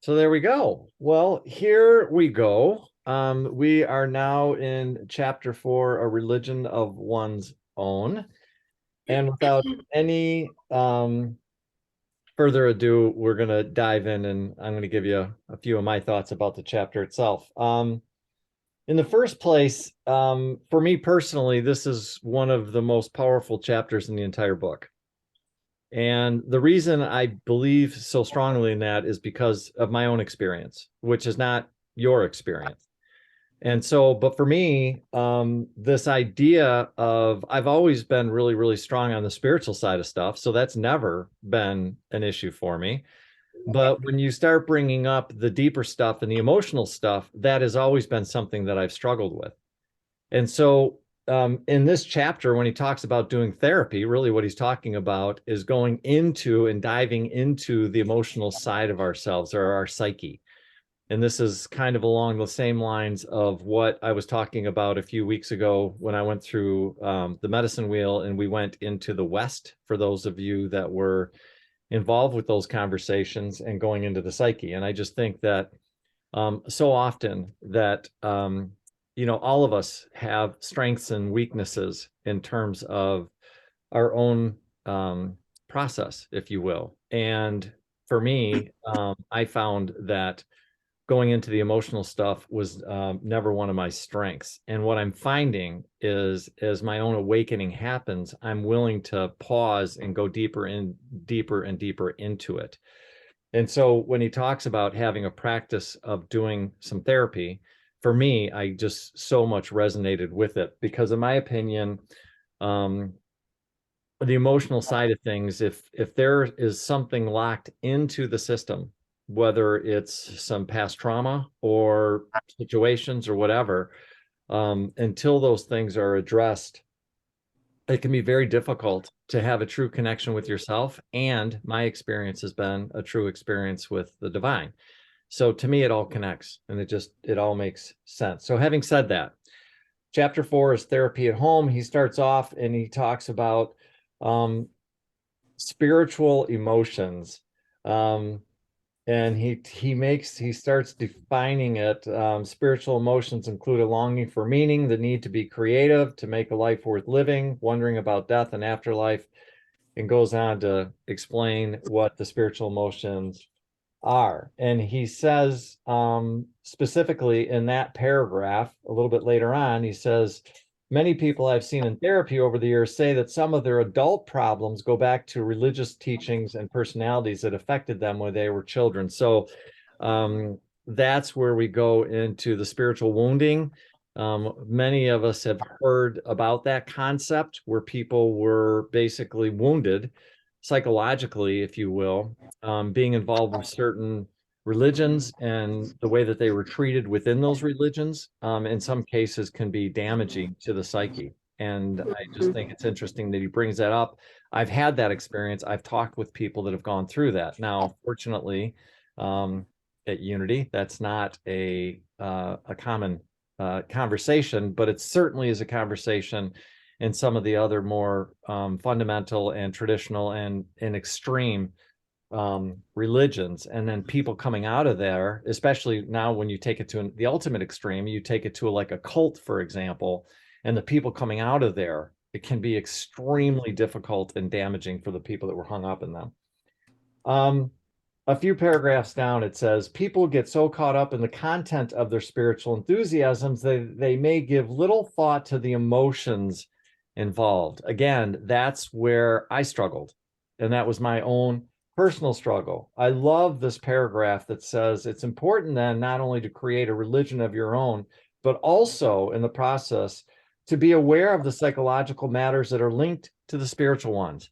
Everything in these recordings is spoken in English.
So there we go. Well, here we go. We are now in chapter 4, A Religion of One's Own. And without any further ado, we're going to dive in and I'm going to give you a few of my thoughts about the chapter itself. In the first place, for me personally, this is one of the most powerful chapters in the entire book. And the reason I believe so strongly in that is because of my own experience, which is not your experience. And so, but for me, this idea of I've always been really, really strong on the spiritual side of stuff. So that's never been an issue for me. But when you start bringing up the deeper stuff and the emotional stuff, that has always been something that I've struggled with. And so, in this chapter, when he talks about doing therapy, really what he's talking about is going into and diving into the emotional side of ourselves or our psyche. And this is kind of along the same lines of what I was talking about a few weeks ago when I went through the medicine wheel and we went into the West, for those of you that were involved with those conversations and going into the psyche. And I just think that so often that all of us have strengths and weaknesses in terms of our own process, if you will. And for me, I found that going into the emotional stuff was never one of my strengths. And what I'm finding is, as my own awakening happens, I'm willing to pause and go deeper and deeper and deeper into it. And so when he talks about having a practice of doing some therapy, for me, I just so much resonated with it because, in my opinion, um, the emotional side of things, if there is something locked into the system, whether it's some past trauma or situations or whatever, until those things are addressed, it can be very difficult to have a true connection with yourself. And my experience has been a true experience with the divine. So to me, it all connects and it all makes sense. So having said that, chapter 4 is therapy at home. He starts off and he talks about um, spiritual emotions. Um, and he starts defining it. Spiritual emotions include a longing for meaning, the need to be creative, to make a life worth living, wondering about death and afterlife, and goes on to explain what the spiritual emotions are. And he says, specifically in that paragraph, a little bit later on, he says, many people I've seen in therapy over the years say that some of their adult problems go back to religious teachings and personalities that affected them when they were children. So that's where we go into the spiritual wounding. Many of us have heard about that concept where people were basically wounded psychologically, if you will, being involved with certain religions and the way that they were treated within those religions, in some cases can be damaging to the psyche. And I just think it's interesting that he brings that up. I've had that experience. I've talked with people that have gone through that. Now, fortunately, um, at Unity, that's not a common conversation, but it certainly is a conversation in some of the other more fundamental and traditional and extreme religions. And then people coming out of there, especially now when you take it to the ultimate extreme, you take it to like a cult, for example, and the people coming out of there, it can be extremely difficult and damaging for the people that were hung up in them. Um, a few paragraphs down, it says, people get so caught up in the content of their spiritual enthusiasms, they may give little thought to the emotions involved. Again, that's where I struggled. And that was my own personal struggle. I love this paragraph that says it's important then not only to create a religion of your own, but also in the process to be aware of the psychological matters that are linked to the spiritual ones.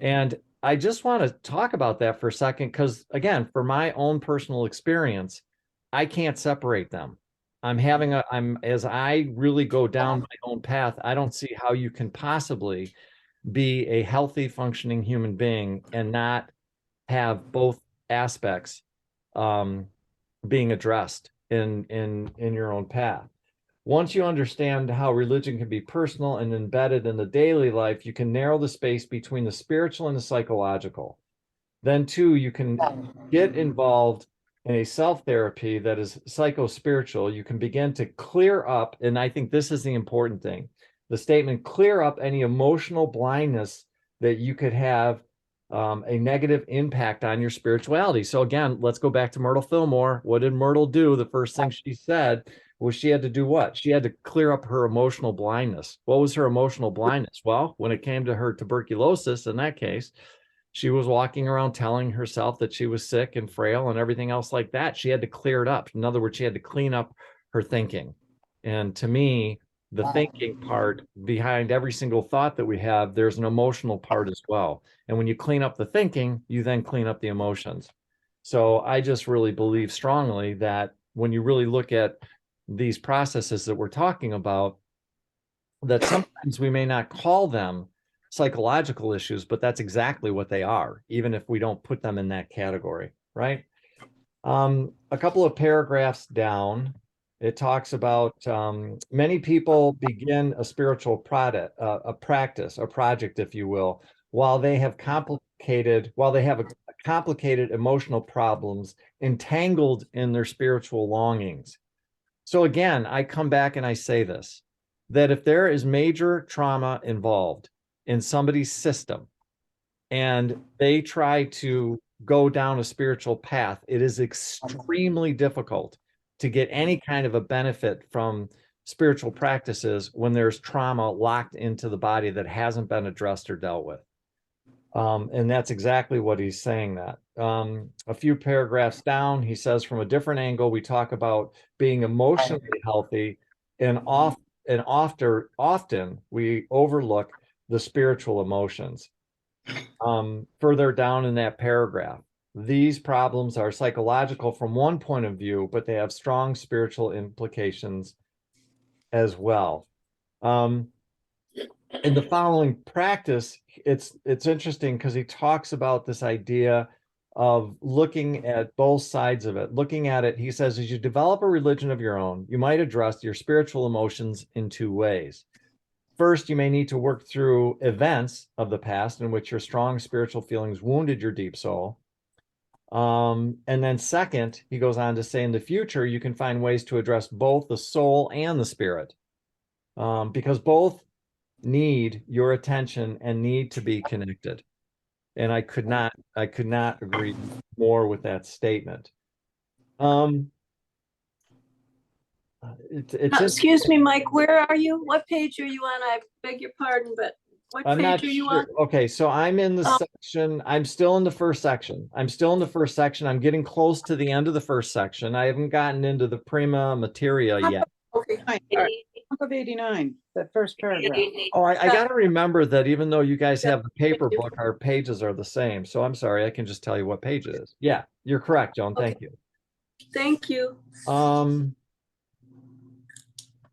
And I just want to talk about that for a second because, again, for my own personal experience, I can't separate them. As I really go down my own path, I don't see how you can possibly be a healthy, functioning human being and not have both aspects um, being addressed in your own path. Once you understand how religion can be personal and embedded in the daily life, you can narrow the space between the spiritual and the psychological. Then two, you can get involved in a self-therapy that is psycho-spiritual. You can begin to clear up, and I think this is the important thing, the statement, clear up any emotional blindness that you could have a negative impact on your spirituality. So again, let's go back to Myrtle Fillmore. What did Myrtle do? The first thing she said was she had to do what? She had to clear up her emotional blindness. What was her emotional blindness? Well, when it came to her tuberculosis, in that case, she was walking around telling herself that she was sick and frail and everything else like that. She had to clear it up. In other words, she had to clean up her thinking. And to me, the thinking part behind every single thought that we have, there's an emotional part as well. And when you clean up the thinking, you then clean up the emotions. So I just really believe strongly that when you really look at these processes that we're talking about, that sometimes we may not call them psychological issues, but that's exactly what they are, even if we don't put them in that category, right? A couple of paragraphs down, it talks about many people begin a spiritual product, a practice, a project, if you will, while they have complicated emotional problems entangled in their spiritual longings. So again, I come back and I say this, that if there is major trauma involved in somebody's system and they try to go down a spiritual path, it is extremely difficult to get any kind of a benefit from spiritual practices when there's trauma locked into the body that hasn't been addressed or dealt with. And that's exactly what he's saying that. A few paragraphs down, he says, from a different angle, we talk about being emotionally healthy, and often we overlook the spiritual emotions. Further down in that paragraph, these problems are psychological from one point of view, but they have strong spiritual implications as well. In the following practice, it's interesting because he talks about this idea of looking at both sides of it. Looking at it, he says, as you develop a religion of your own, you might address your spiritual emotions in two ways. First, you may need to work through events of the past in which your strong spiritual feelings wounded your deep soul. And then second, he goes on to say, in the future, you can find ways to address both the soul and the spirit, because both need your attention and need to be connected. And I could not agree more with that statement. Excuse me, Mike, where are you? What page are you on? I beg your pardon, but what I'm not page are you sure. on? Okay, so I'm in the section. I'm still in the first section. I'm getting close to the end of the first section. I haven't gotten into the prima materia yet. Okay, all right. Of 89, that first paragraph. Oh, I got to remember that even though you guys have the paper book, our pages are the same. So I'm sorry, I can just tell you what page it is. Yeah, you're correct, Joan. Thank you. Thank you.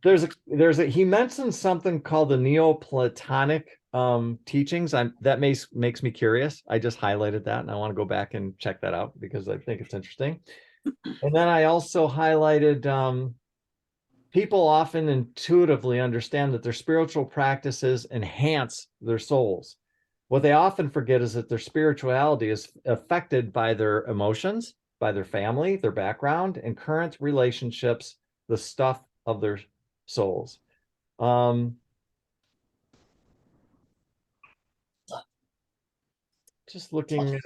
He mentioned something called the Neoplatonic teachings. That makes me curious. I just highlighted that and I want to go back and check that out because I think it's interesting. And then I also highlighted people often intuitively understand that their spiritual practices enhance their souls. What they often forget is that their spirituality is affected by their emotions, by their family, their background, and current relationships, the stuff of their souls. Just looking,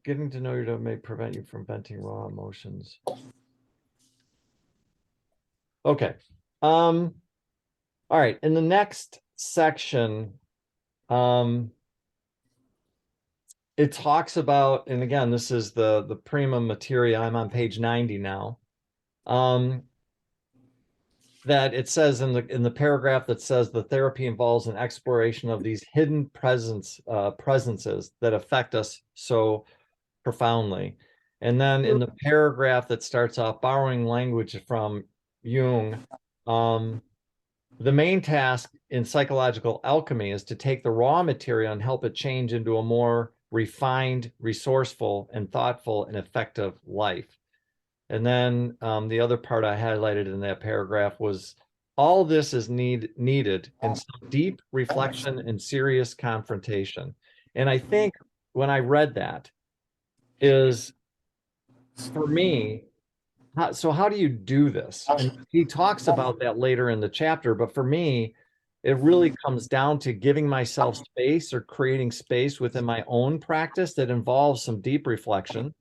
getting to know you may prevent you from venting raw emotions. Okay. All right. In the next section, it talks about, and again, this is the prima materia. I'm on page 90 now. That it says in the paragraph that says the therapy involves an exploration of these hidden presences that affect us so profoundly. And then in the paragraph that starts off borrowing language from Jung, the main task in psychological alchemy is to take the raw material and help it change into a more refined, resourceful, and thoughtful and effective life. And then the other part I highlighted in that paragraph was all this is needed in some deep reflection and serious confrontation. And I think when I read that, is for me, so how do you do this? And he talks about that later in the chapter, but for me, it really comes down to giving myself space or creating space within my own practice that involves some deep reflection,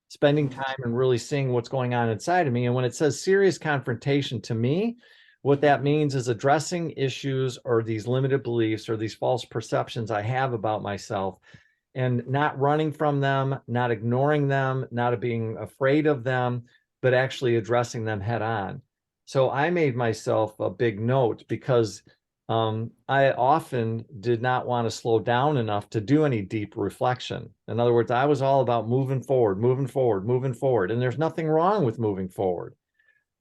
spending time and really seeing what's going on inside of me. And when it says serious confrontation, to me, what that means is addressing issues or these limited beliefs or these false perceptions I have about myself and not running from them, not ignoring them, not being afraid of them, but actually addressing them head on. So I made myself a big note because I often did not want to slow down enough to do any deep reflection. In other words, I was all about moving forward, moving forward, moving forward. And there's nothing wrong with moving forward.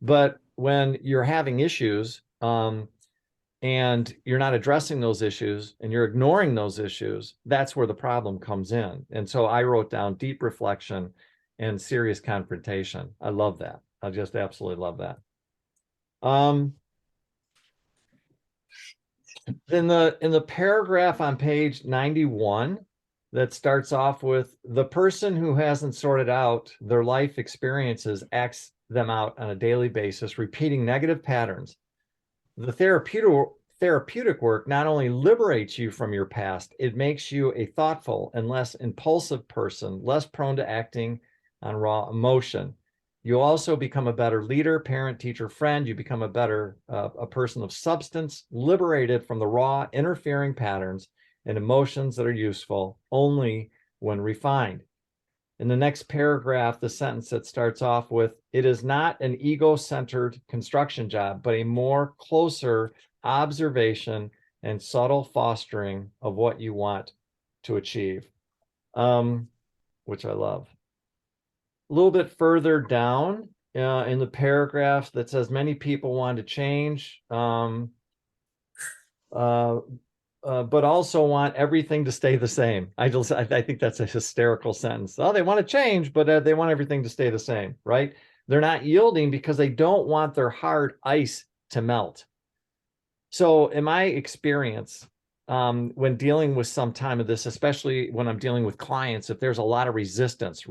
But when you're having issues and you're not addressing those issues and you're ignoring those issues, that's where the problem comes in. And so I wrote down deep reflection and serious confrontation. I love that. I just absolutely love that. In the paragraph on page 91 that starts off with the person who hasn't sorted out their life experiences acts them out on a daily basis, repeating negative patterns. The therapeutic work not only liberates you from your past, it makes you a thoughtful and less impulsive person, less prone to acting on raw emotion. You also become a better leader, parent, teacher, friend. You become a better a person of substance, liberated from the raw, interfering patterns and emotions that are useful only when refined. In the next paragraph, the sentence that starts off with, it is not an ego-centered construction job, but a more closer observation and subtle fostering of what you want to achieve, which I love. A little bit further down in the paragraph that says many people want to change, but also want everything to stay the same. I think that's a hysterical sentence. Oh, they want to change, but they want everything to stay the same, right? They're not yielding because they don't want their hard ice to melt. So in my experience, when dealing with some time of this, especially when I'm dealing with clients, if there's a lot of resistance,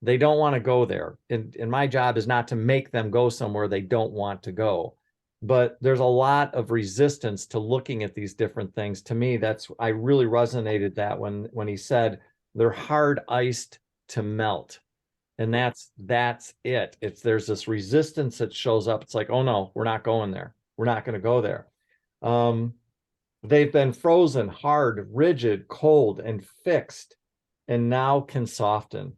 they don't want to go there. And my job is not to make them go somewhere they don't want to go. But there's a lot of resistance to looking at these different things. To me, I really resonated that when he said they're hard iced to melt. And that's it. There's this resistance that shows up. It's like, oh no, we're not going there. We're not going to go there. They've been frozen, hard, rigid, cold, and fixed, and now can soften.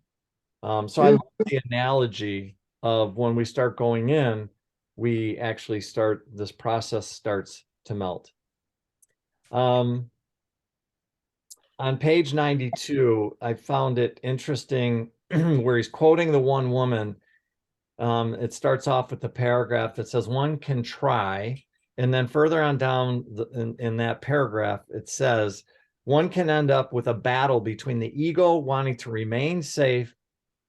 So I love the analogy of when we start going in, we actually this process starts to melt. On page 92, I found it interesting where he's quoting the one woman. It starts off with the paragraph that says, one can try. And then further on down in that paragraph, it says, one can end up with a battle between the ego wanting to remain safe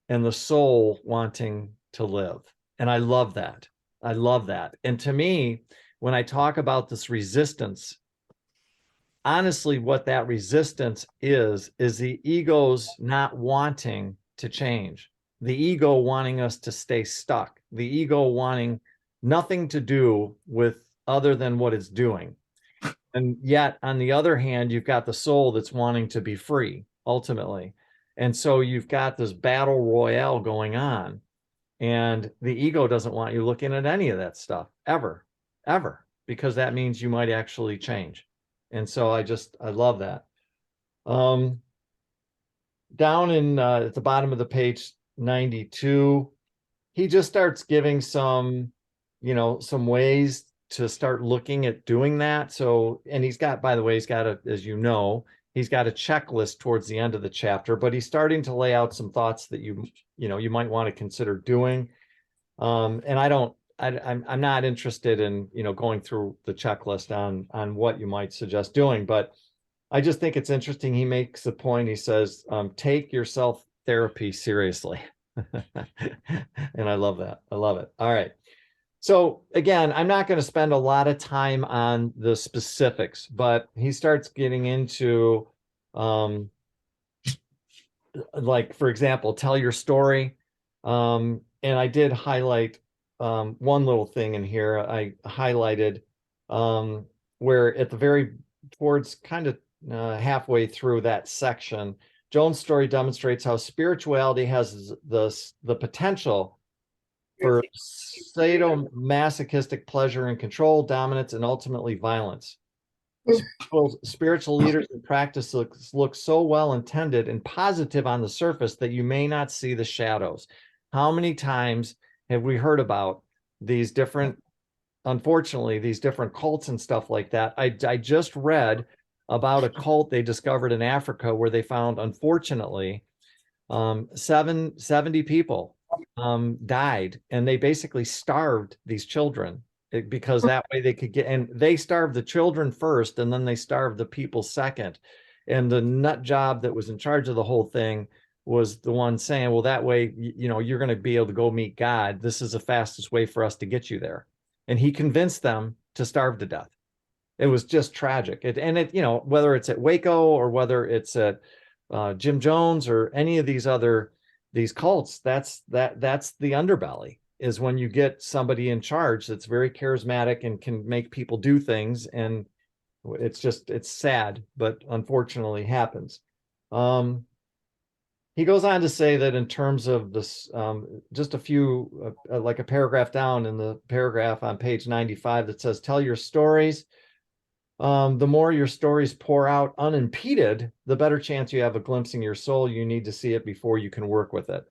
and the soul wanting to live. And I love that. I love that. And to me, when I talk about this resistance, honestly, what that resistance is the ego's not wanting to change. The ego wanting us to stay stuck. The ego wanting nothing to do with other than what it's doing. And yet, on the other hand, you've got the soul that's wanting to be free, ultimately. And so you've got this battle royale going on. And the ego doesn't want you looking at any of that stuff, ever, because that means you might actually change. And so I love that. Down at the bottom of the page 92, he just starts giving some ways to start looking at doing that. So, and he's got a checklist towards the end of the chapter, but he's starting to lay out some thoughts that you might want to consider doing. And I'm not interested in, going through the checklist on what you might suggest doing, but I just think it's interesting. He makes a point. He says, take your self-therapy seriously. And I love that. I love it. All right. So again, I'm not going to spend a lot of time on the specifics, but he starts getting into like, for example, tell your story. And I did highlight one little thing in here. I highlighted where at the very towards kind of halfway through that section, Joan's story demonstrates how spirituality has the potential for sadomasochistic pleasure and control, dominance, and ultimately violence. Spiritual leaders in practice look so well intended and positive on the surface that you may not see the shadows. How many times have we heard about these different, unfortunately, these different cults and stuff like that? I just read about a cult they discovered in Africa where they found, unfortunately, 70 people died, and they basically starved these children because that way they could get, and they starved the children first, and then they starved the people second. And the nut job that was in charge of the whole thing was the one saying, well, that way, you know, you're going to be able to go meet God. This is the fastest way for us to get you there. And he convinced them to starve to death. It was just tragic. You know, whether it's at Waco or whether it's at Jim Jones or any of these cults, that's the underbelly, is when you get somebody in charge that's very charismatic and can make people do things. And it's sad, but unfortunately happens. He goes on to say that in terms of this, just a few, like a paragraph down in the paragraph on page 95 that says, tell your stories. The more your stories pour out unimpeded, the better chance you have of glimpsing your soul. You need to see it before you can work with it.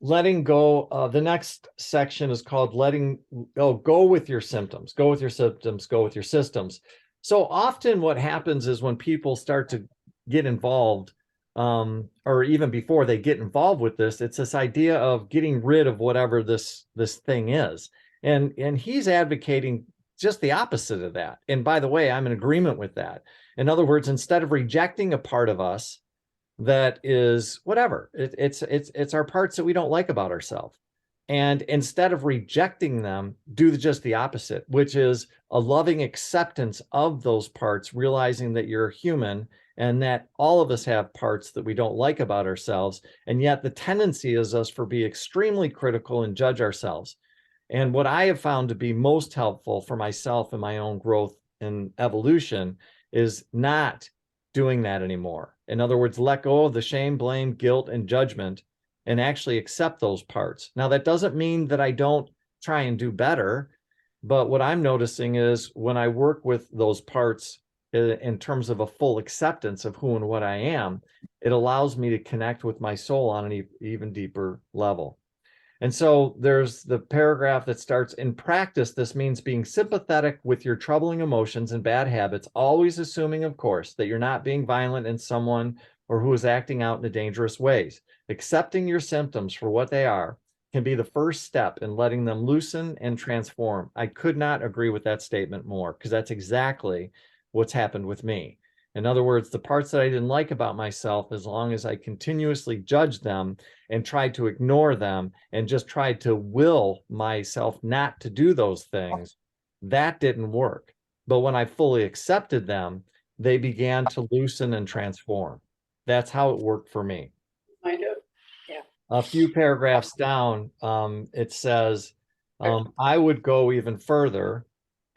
Letting go. The next section is called go with your symptoms, go with your symptoms, go with your systems. So often what happens is when people start to get involved, or even before they get involved with this, it's this idea of getting rid of whatever this thing is. And he's advocating just the opposite of that. And by the way, I'm in agreement with that. In other words, instead of rejecting a part of us that is whatever, it's our parts that we don't like about ourselves. And instead of rejecting them, do just the opposite, which is a loving acceptance of those parts, realizing that you're human and that all of us have parts that we don't like about ourselves. And yet the tendency is us for be extremely critical and judge ourselves. And what I have found to be most helpful for myself and my own growth and evolution is not doing that anymore. In other words, let go of the shame, blame, guilt, and judgment and actually accept those parts. Now, that doesn't mean that I don't try and do better, but what I'm noticing is when I work with those parts in terms of a full acceptance of who and what I am, it allows me to connect with my soul on an even deeper level. And so there's the paragraph that starts, in practice, this means being sympathetic with your troubling emotions and bad habits, always assuming, of course, that you're not being violent in someone or who is acting out in dangerous ways. Accepting your symptoms for what they are can be the first step in letting them loosen and transform. I could not agree with that statement more, because that's exactly what's happened with me. In other words, the parts that I didn't like about myself, as long as I continuously judged them and tried to ignore them and just tried to will myself not to do those things, that didn't work. But when I fully accepted them, they began to loosen and transform. That's how it worked for me. I do. Yeah. A few paragraphs down, it says, I would go even further.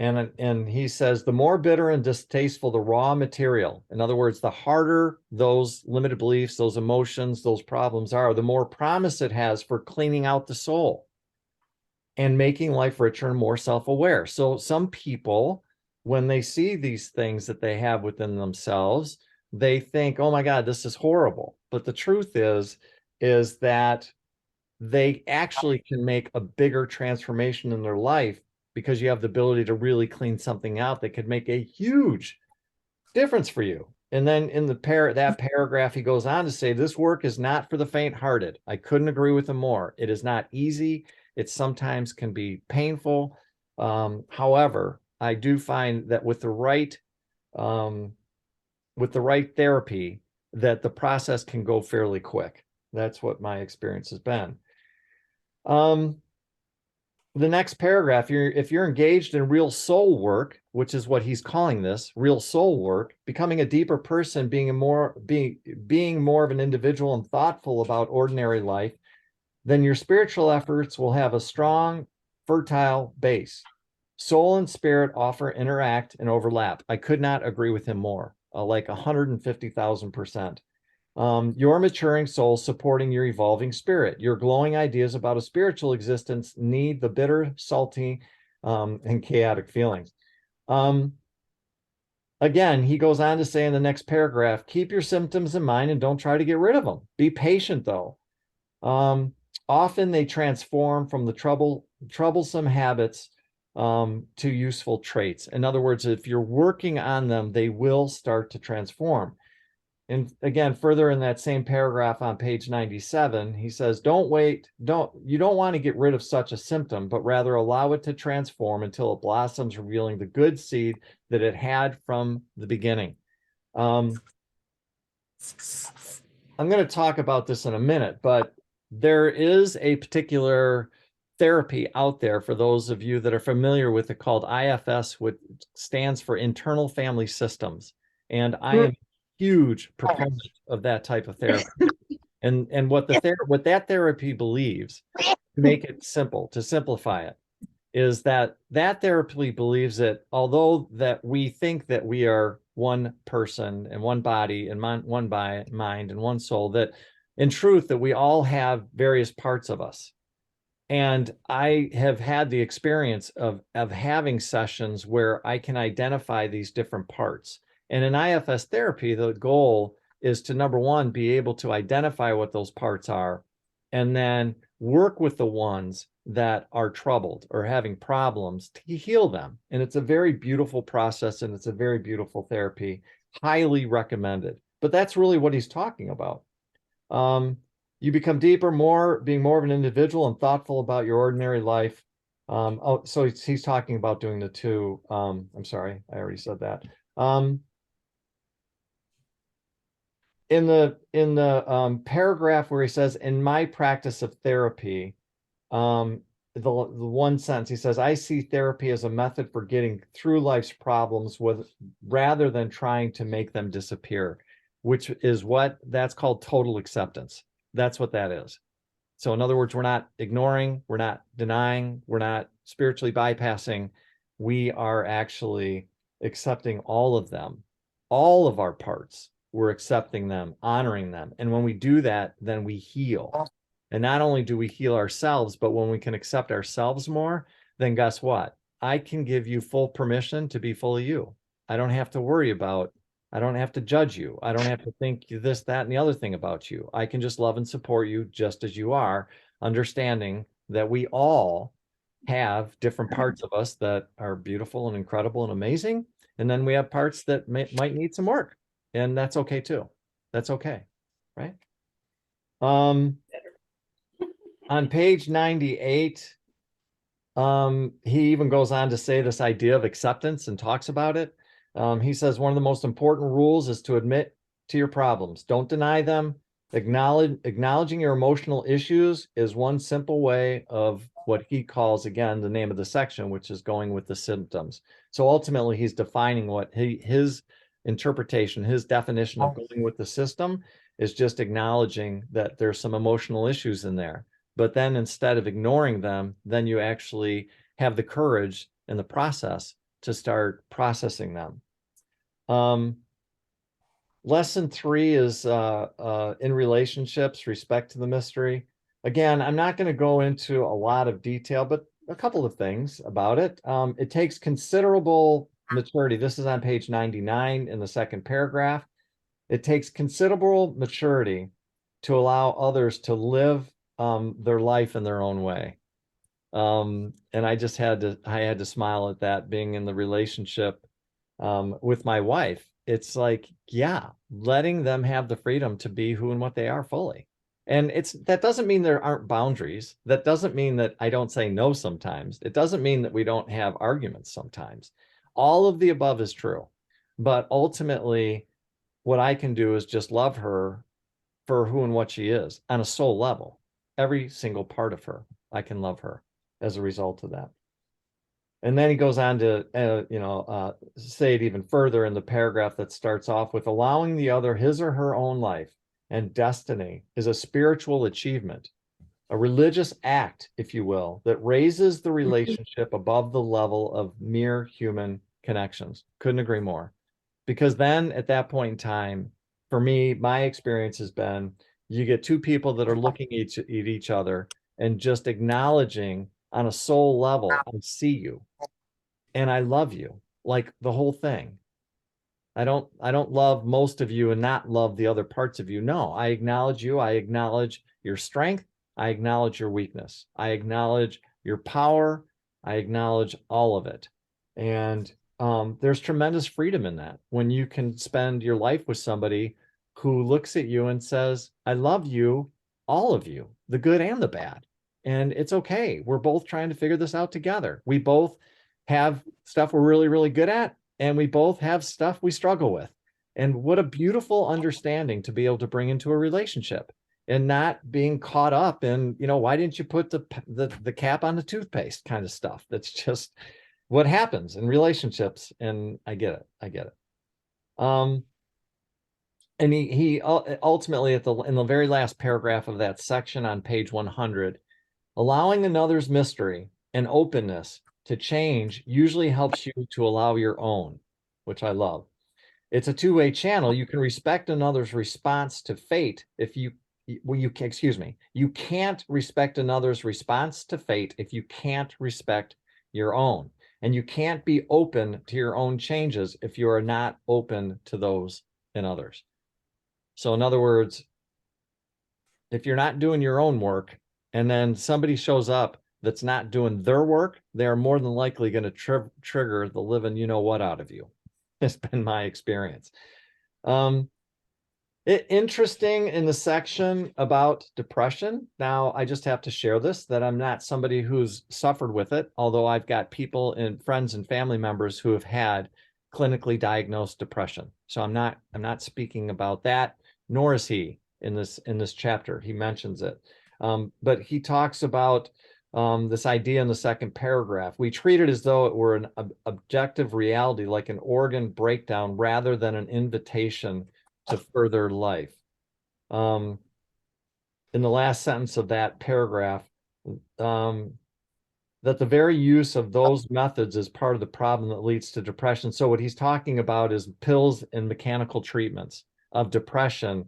And he says, the more bitter and distasteful the raw material, in other words, the harder those limited beliefs, those emotions, those problems are, the more promise it has for cleaning out the soul and making life richer and more self-aware. So some people, when they see these things that they have within themselves, they think, oh my God, this is horrible. But the truth is that they actually can make a bigger transformation in their life, because you have the ability to really clean something out that could make a huge difference for you. And then in that paragraph, he goes on to say, this work is not for the faint-hearted. I couldn't agree with him more. It is not easy. It sometimes can be painful. However, I do find that with the right therapy, that the process can go fairly quick. That's what my experience has been. The next paragraph, if you're engaged in real soul work, which is what he's calling this, real soul work, becoming a deeper person, being more of an individual and thoughtful about ordinary life, then your spiritual efforts will have a strong, fertile base. Soul and spirit often interact and overlap. I could not agree with him more, like 150,000%. Your maturing soul supporting your evolving spirit. Your glowing ideas about a spiritual existence need the bitter, salty, and chaotic feelings. Again, he goes on to say in the next paragraph, keep your symptoms in mind and don't try to get rid of them. Be patient, though. Often they transform from the troublesome habits to useful traits. In other words, if you're working on them, they will start to transform. And again, further in that same paragraph on page 97, he says, you don't want to get rid of such a symptom, but rather allow it to transform until it blossoms, revealing the good seed that it had from the beginning. I'm going to talk about this in a minute, but there is a particular therapy out there for those of you that are familiar with it called IFS, which stands for Internal Family Systems. And I am huge proponent of that type of therapy. And what that therapy believes, to make it simple, to simplify it, is that therapy believes that although that we think that we are one person and one body and one mind and one soul, that in truth that we all have various parts of us. And I have had the experience of having sessions where I can identify these different parts. And in IFS therapy, the goal is to, number one, be able to identify what those parts are, and then work with the ones that are troubled or having problems to heal them. And it's a very beautiful process, and it's a very beautiful therapy. Highly recommended. But that's really what he's talking about. You become deeper, being more of an individual and thoughtful about your ordinary life. So he's talking about doing the two. I'm sorry, I already said that. In the paragraph where he says, in my practice of therapy, the one sentence, he says, I see therapy as a method for getting through life's problems rather than trying to make them disappear, which is that's called total acceptance. That's what that is. So in other words, we're not ignoring, we're not denying, we're not spiritually bypassing. We are actually accepting all of them, all of our parts. We're accepting them, honoring them. And when we do that, then we heal. And not only do we heal ourselves, but when we can accept ourselves more, then guess what? I can give you full permission to be fully you. I don't have to judge you. I don't have to think this, that, and the other thing about you. I can just love and support you just as you are, understanding that we all have different parts of us that are beautiful and incredible and amazing. And then we have parts that might need some work. And that's okay too. That's okay, right? On page 98, he even goes on to say this idea of acceptance and talks about it. He says one of the most important rules is to admit to your problems. Don't deny them. Acknowledging your emotional issues is one simple way of what he calls, again, the name of the section, which is going with the symptoms. So ultimately, he's defining what his interpretation, his definition of going with the system is just acknowledging that there's some emotional issues in there. But then instead of ignoring them, then you actually have the courage in the process to start processing them. Lesson 3 is in relationships, respect to the mystery. Again, I'm not going to go into a lot of detail, but a couple of things about it. It takes considerable maturity. This is on page 99 in the second paragraph. It takes considerable maturity to allow others to live their life in their own way. And I had to smile at that, being in the relationship with my wife. It's like, yeah, letting them have the freedom to be who and what they are fully. And that doesn't mean there aren't boundaries. That doesn't mean that I don't say no sometimes. It doesn't mean that we don't have arguments sometimes. All of the above is true. But ultimately, what I can do is just love her for who and what she is on a soul level. Every single part of her, I can love her as a result of that. And then he goes on to, say it even further in the paragraph that starts off with allowing the other his or her own life and destiny is a spiritual achievement, a religious act, if you will, that raises the relationship above the level of mere human connections. Couldn't agree more. Because then at that point in time, for me, my experience has been you get two people that are looking at each other and just acknowledging on a soul level, I see you and I love you, like the whole thing. I don't love most of you and not love the other parts of you. No, I acknowledge you. I acknowledge your strength. I acknowledge your weakness. I acknowledge your power. I acknowledge all of it. And there's tremendous freedom in that when you can spend your life with somebody who looks at you and says, I love you, all of you, the good and the bad. And it's okay. We're both trying to figure this out together. We both have stuff we're really, really good at, and we both have stuff we struggle with. And what a beautiful understanding to be able to bring into a relationship and not being caught up in, why didn't you put the cap on the toothpaste kind of stuff. That's just what happens in relationships. And I get it. And he ultimately in the very last paragraph of that section on page 100, allowing another's mystery and openness to change usually helps you to allow your own, which I love. It's a two-way channel. You can respect another's response to fate you can't respect another's response to fate if you can't respect your own. And you can't be open to your own changes if you are not open to those in others. So in other words, if you're not doing your own work and then somebody shows up that's not doing their work, they're more than likely going to trigger the living you-know-what out of you. It's been my experience. Interesting in the section about depression. Now, I just have to share this, that I'm not somebody who's suffered with it, although I've got people and friends and family members who have had clinically diagnosed depression. So I'm not speaking about that, nor is he in this chapter. He mentions it. But he talks about this idea in the second paragraph. We treat it as though it were an objective reality, like an organ breakdown, rather than an invitation to further life. In the last sentence of that paragraph, that the very use of those methods is part of the problem that leads to depression. So what he's talking about is pills and mechanical treatments of depression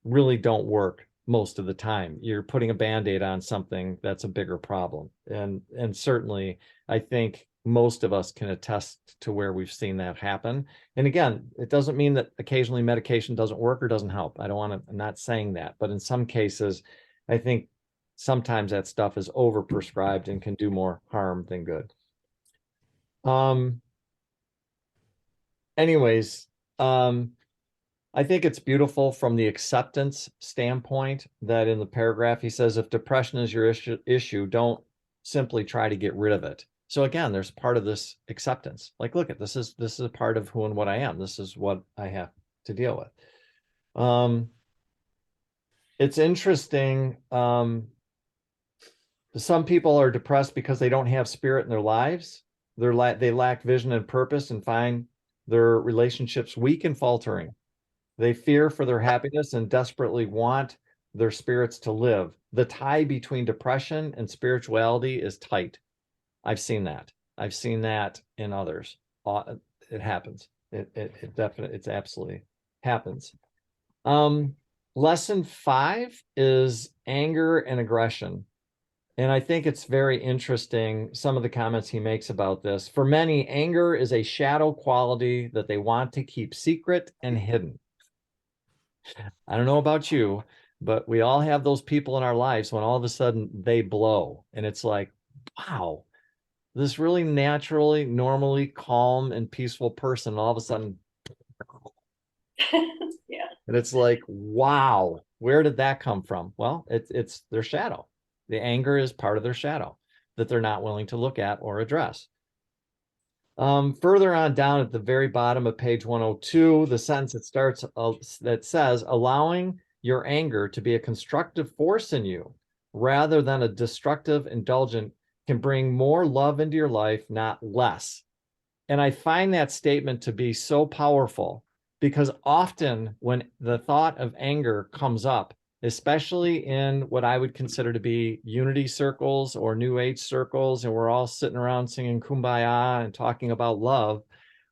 really don't work most of the time. You're putting a Band-Aid on something that's a bigger problem. And certainly, I think most of us can attest to where we've seen that happen. And again, it doesn't mean that occasionally medication doesn't work or doesn't help. I'm not saying that, but in some cases, I think sometimes that stuff is overprescribed and can do more harm than good. Anyways, I think it's beautiful from the acceptance standpoint that in the paragraph, he says, if depression is your issue, don't simply try to get rid of it. So again, there's part of this acceptance. Like, look at this is a part of who and what I am. This is what I have to deal with. It's interesting. Some people are depressed because they don't have spirit in their lives. They lack vision and purpose and find their relationships weak and faltering. They fear for their happiness and desperately want their spirits to live. The tie between depression and spirituality is tight. I've seen that. I've seen that in others. It happens. It definitely, it's absolutely happens. Lesson 5 is anger and aggression. And I think it's very interesting, some of the comments he makes about this. For many, anger is a shadow quality that they want to keep secret and hidden. I don't know about you, but we all have those people in our lives when all of a sudden they blow. And it's like, wow, this really naturally, normally calm and peaceful person, all of a sudden. Yeah. And it's like, wow, where did that come from? Well, it's their shadow. The anger is part of their shadow that they're not willing to look at or address. Further on down at the very bottom of page 102, the sentence that says, allowing your anger to be a constructive force in you rather than a destructive, indulgent can bring more love into your life, not less. And I find that statement to be so powerful because often when the thought of anger comes up, especially in what I would consider to be unity circles or new age circles, and we're all sitting around singing Kumbaya and talking about love,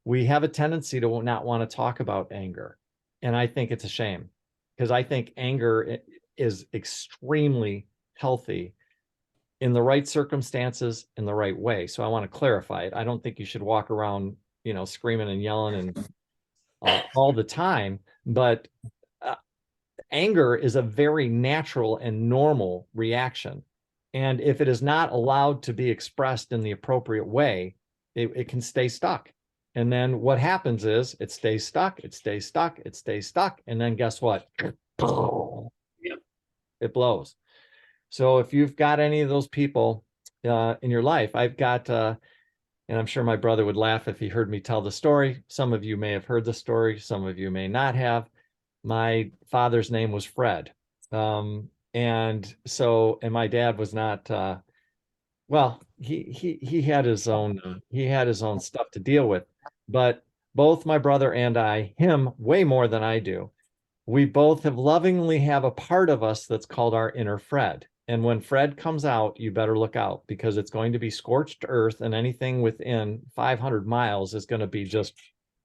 we have a tendency to not want to talk about anger. And I think it's a shame because I think anger is extremely healthy in the right circumstances, in the right way. So I want to clarify it. I don't think you should walk around, screaming and yelling and all the time, but anger is a very natural and normal reaction. And if it is not allowed to be expressed in the appropriate way, it can stay stuck. And then what happens is it stays stuck, it stays stuck, it stays stuck. And then guess what? Yep. It blows. So if you've got any of those people in your life, I've got, and I'm sure my brother would laugh if he heard me tell the story. Some of you may have heard the story. Some of you may not have. My father's name was Fred. And my dad was not, well, he had his own stuff to deal with, but both my brother and I, him way more than I do, we both have lovingly have a part of us that's called our inner Fred. And when Fred comes out, you better look out because it's going to be scorched earth and anything within 500 miles is going to be just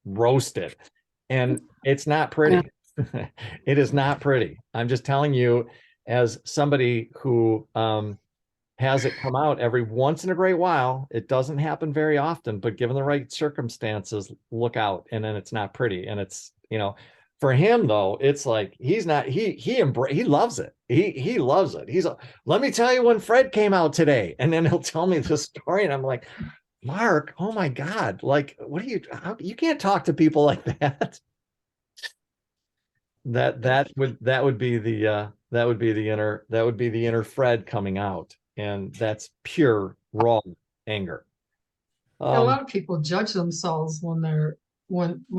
roasted. And it's not pretty. It is not pretty. I'm just telling you, as somebody who has it come out every once in a great while. It doesn't happen very often, but given the right circumstances, look out. And then it's not pretty. And it's, for him though, it's like he loves it. He loves it. He's let me tell you when Fred came out today, and then he'll tell me the story, and I'm like, Mark, oh my God, like what you can't talk to people like that. That would be the inner Fred coming out, and that's pure raw anger. A lot of people judge themselves when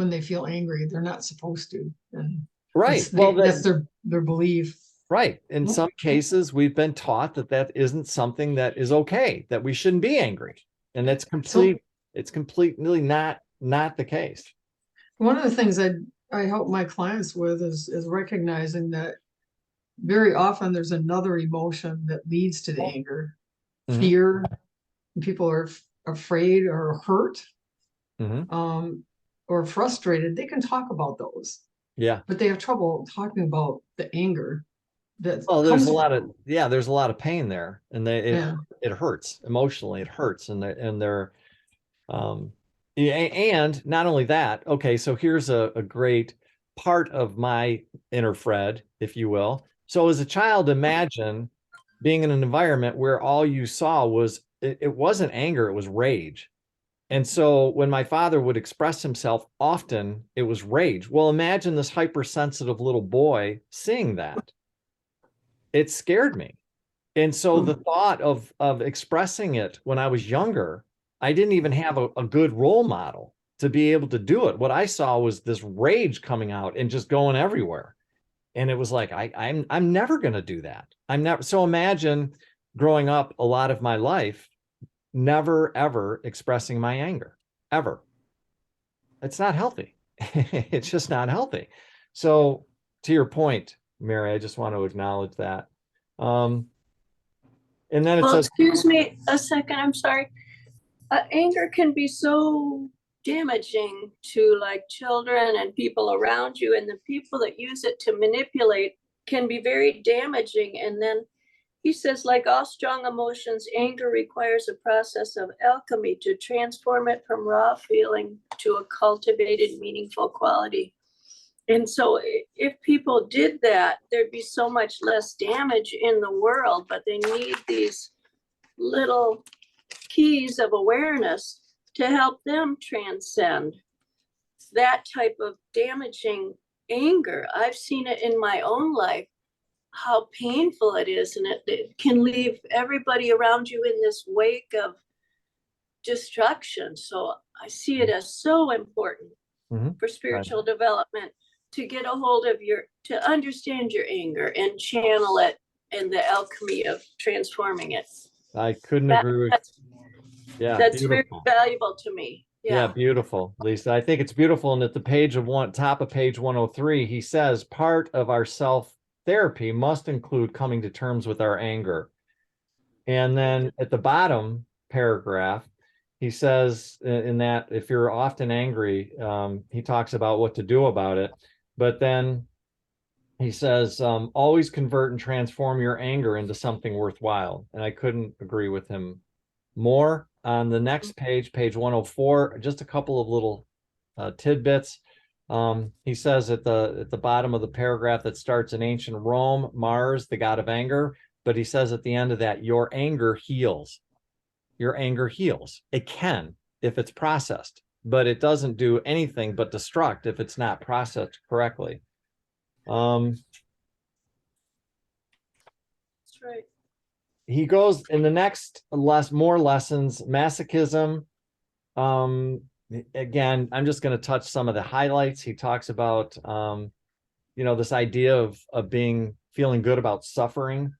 they feel angry. They're not supposed to. And right. that's their belief. Right. In some cases, we've been taught that isn't something that is okay, that we shouldn't be angry. And it's completely not the case. One of the things I help my clients with is recognizing that very often there's another emotion that leads to the anger. Mm-hmm. Fear. People are afraid or hurt. Mm-hmm. Or frustrated. They can talk about those. Yeah. But they have trouble talking about the anger. There's a lot of pain there, and it hurts emotionally. It hurts, and they're and not only that. Okay, so here's a great part of my inner Fred, if you will. So as a child, imagine being in an environment where all you saw was it wasn't anger, it was rage. And so when my father would express himself, often it was rage. Well, imagine this hypersensitive little boy seeing that. It scared me. And so the thought of expressing it when I was younger, I didn't even have a good role model to be able to do it. What I saw was this rage coming out and just going everywhere. And it was like, I'm never going to do that. So imagine growing up a lot of my life, never, ever expressing my anger, ever. It's not healthy. It's just not healthy. So to your point, Mary, I just want to acknowledge that. And then it says, excuse me a second, I'm sorry. Anger can be so damaging to like children and people around you, and the people that use it to manipulate can be very damaging. And then he says, like all strong emotions, anger requires a process of alchemy to transform it from raw feeling to a cultivated, meaningful quality. And so if people did that, there'd be so much less damage in the world, but they need these little keys of awareness to help them transcend that type of damaging anger. I've seen it in my own life, how painful it is, and it can leave everybody around you in this wake of destruction. So I see it as so important for spiritual development to get a hold of to understand your anger and channel it and the alchemy of transforming it. I couldn't That- agree with, That's yeah, that's very beautiful. valuable to me. Yeah, Yeah. beautiful, Lisa. I think it's beautiful. And at the page of top of page 103, he says part of our self therapy must include coming to terms with our anger. And then at the bottom paragraph, he says in that if you're often angry, he talks about what to do about it. But then he says, always convert and transform your anger into something worthwhile. And I couldn't agree with him more. On the next page, page 104, just a couple of little tidbits. He says at the bottom of the paragraph that starts in ancient Rome, Mars, the god of anger, but he says at the end of that, your anger heals. Your anger heals. It can if it's processed, but it doesn't do anything but destruct if it's not processed correctly. That's right. He goes in the next more lessons, masochism. Again, I'm just going to touch some of the highlights. He talks about this idea of feeling good about suffering.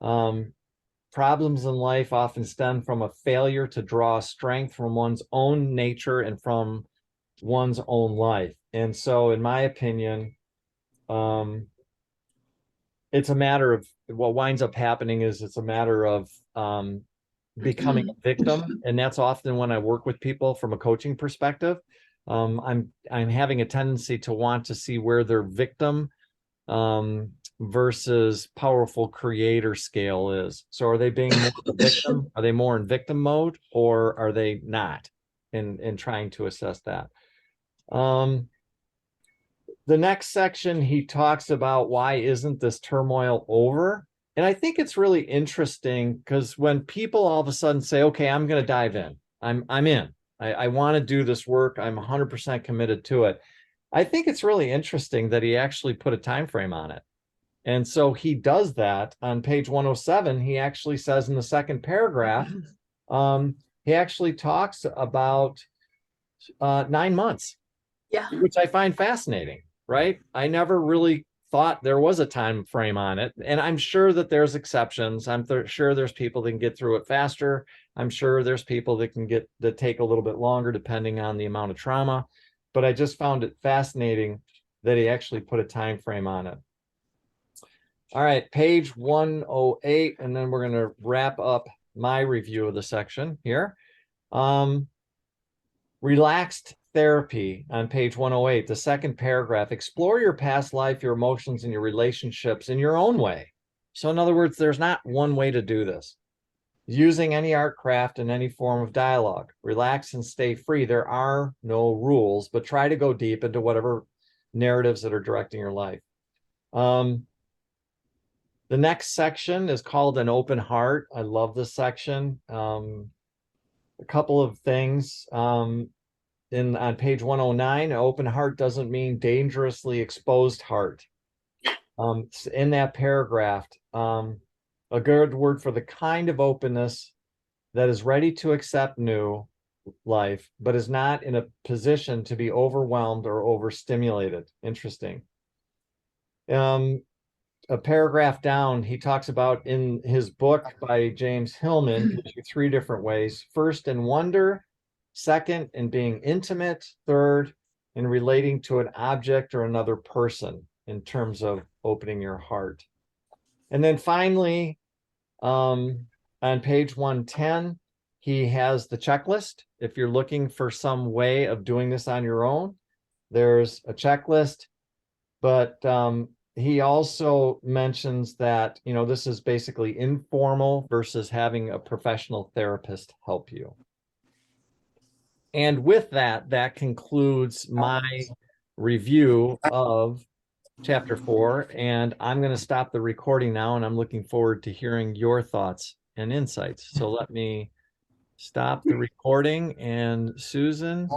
Problems in life often stem from a failure to draw strength from one's own nature and from one's own life. And so in my opinion, it's a matter of what winds up happening is it's a matter of becoming a victim. And that's often when I work with people from a coaching perspective. I'm having a tendency to want to see where their victim versus powerful creator scale is. So are they being more a victim? Are they more in victim mode or are they not in trying to assess that? The next section, he talks about why isn't this turmoil over? And I think it's really interesting because when people all of a sudden say, okay, I'm going to dive in, I'm in, I want to do this work, I'm 100% committed to it. I think it's really interesting that he actually put a time frame on it. And so he does that on page 107. He actually says in the second paragraph, he actually talks about 9 months. Yeah. Which I find fascinating, right? I never really thought there was a time frame on it. And I'm sure that there's exceptions. I'm sure there's people that can get through it faster. I'm sure there's people that take a little bit longer depending on the amount of trauma. But I just found it fascinating that he actually put a time frame on it. All right, page 108, and then we're going to wrap up my review of the section here. Relaxed therapy on page 108, the second paragraph, explore your past life, your emotions, and your relationships in your own way. So in other words, there's not one way to do this. Using any art, craft, and any form of dialogue. Relax and stay free. There are no rules, but try to go deep into whatever narratives that are directing your life. The next section is called An Open Heart. I love this section. A couple of things. On page 109, an open heart doesn't mean dangerously exposed heart. In that paragraph, a good word for the kind of openness that is ready to accept new life, but is not in a position to be overwhelmed or overstimulated. Interesting. A paragraph down, he talks about in his book by James Hillman, gives you 3 different ways. First, in wonder. Second, in being intimate. Third, in relating to an object or another person in terms of opening your heart. And then finally, on page 110, he has the checklist. If you're looking for some way of doing this on your own, there's a checklist. But he also mentions that, this is basically informal versus having a professional therapist help you. And with that, that concludes my review of chapter 4. And I'm going to stop the recording now, and I'm looking forward to hearing your thoughts and insights. So let me stop the recording, and Susan.